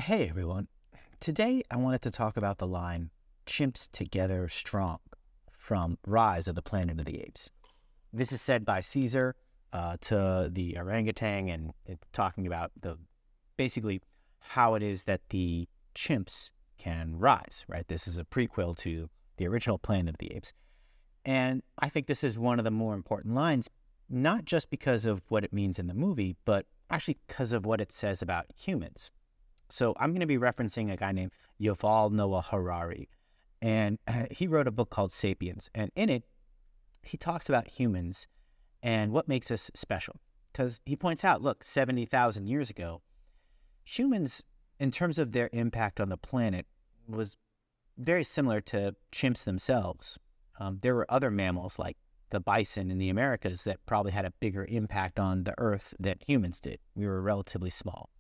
Hey everyone. Today I wanted to talk about the line Chimps Together Strong from Rise of the Planet of the Apes. This is said by Caesar to the orangutan, and it's talking about basically how it is that the chimps can rise, right? This is a prequel to the original Planet of the Apes. And I think this is one of the more important lines, not just because of what it means in the movie, but actually because of what it says about humans. So I'm going to be referencing a guy named Yuval Noah Harari, and he wrote a book called Sapiens, and in it, he talks about humans and what makes us special. Because he points out, look, 70,000 years ago, humans, in terms of their impact on the planet, was very similar to chimps themselves. There were other mammals like the bison in the Americas that probably had a bigger impact on the earth than humans did. We were relatively small.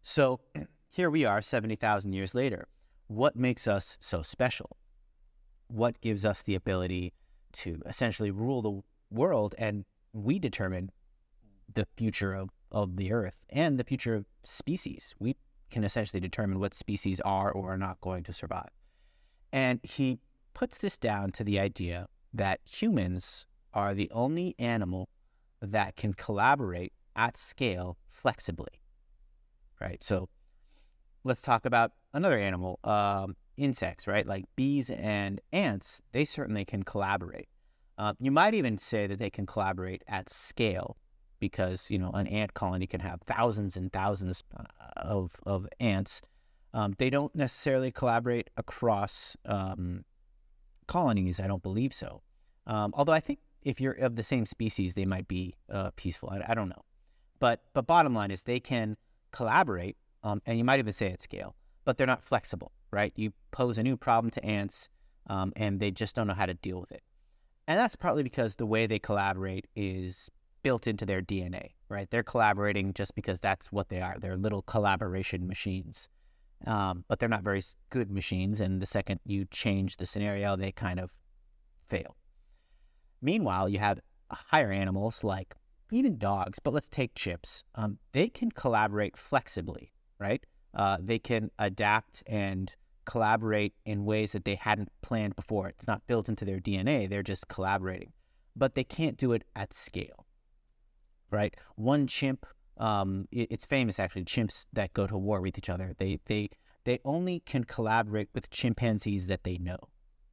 So here we are 70,000 years later. What makes us so special? What gives us the ability to essentially rule the world, and we determine the future of the earth and the future of species? We can essentially determine what species are or are not going to survive. And he puts this down to the idea that humans are the only animal that can collaborate at scale flexibly. Right. So let's talk about another animal, insects, right? Like bees and ants, they certainly can collaborate. You might even say that they can collaborate at scale because, an ant colony can have thousands and thousands of ants. They don't necessarily collaborate across colonies. I don't believe so. Although I think if you're of the same species, they might be peaceful. I don't know. But bottom line is they can collaborate, and you might even say at scale, but they're not flexible, right? You pose a new problem to ants, and they just don't know how to deal with it. And that's partly because the way they collaborate is built into their DNA, right? They're collaborating just because that's what they are. They're little collaboration machines, but they're not very good machines, and the second you change the scenario, they kind of fail. Meanwhile, you have higher animals like even dogs, but let's take chimps. They can collaborate flexibly, right? They can adapt and collaborate in ways that they hadn't planned before. It's not built into their DNA. They're just collaborating. But they can't do it at scale, right? One chimp, it's famous actually, chimps that go to war with each other. They only can collaborate with chimpanzees that they know,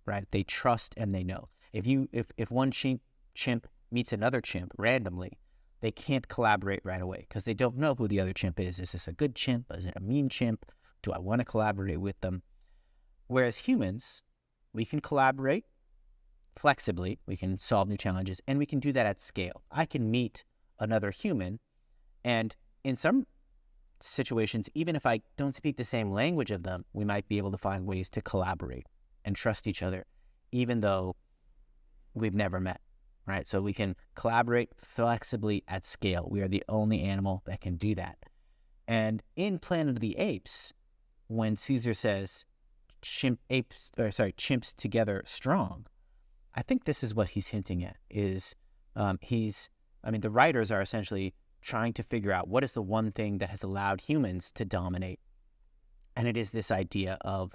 right? They trust and they know. If one chimp meets another chimp randomly, they can't collaborate right away because they don't know who the other chimp is. Is this a good chimp? Is it a mean chimp? Do I want to collaborate with them? Whereas humans, we can collaborate flexibly. We can solve new challenges, and we can do that at scale. I can meet another human, and in some situations, even if I don't speak the same language of them, we might be able to find ways to collaborate and trust each other, even though we've never met. Right, so we can collaborate flexibly at scale. We are the only animal that can do that. And in Planet of the Apes, when Caesar says chimps together strong, I think this is what he's hinting at. The writers are essentially trying to figure out what is the one thing that has allowed humans to dominate, and it is this idea of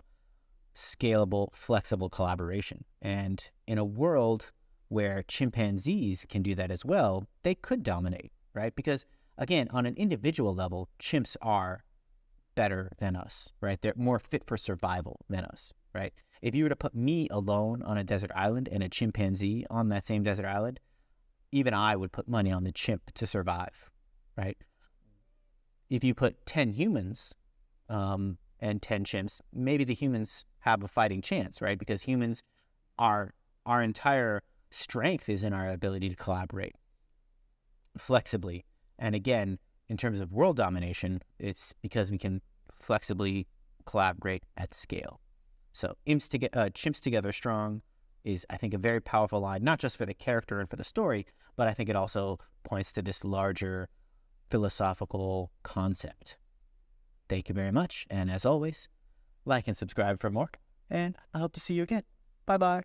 scalable, flexible collaboration. And in a world where chimpanzees can do that as well, they could dominate, right? Because, again, on an individual level, chimps are better than us, right? They're more fit for survival than us, right? If you were to put me alone on a desert island and a chimpanzee on that same desert island, even I would put money on the chimp to survive, right? If you put 10 humans and 10 chimps, maybe the humans have a fighting chance, right? Because humans are our entire strength is in our ability to collaborate flexibly. And again, in terms of world domination, it's because we can flexibly collaborate at scale. So Chimps Together Strong is, I think, a very powerful line, not just for the character and for the story, but I think it also points to this larger philosophical concept. Thank you very much. And as always, like and subscribe for more. And I hope to see you again. Bye-bye.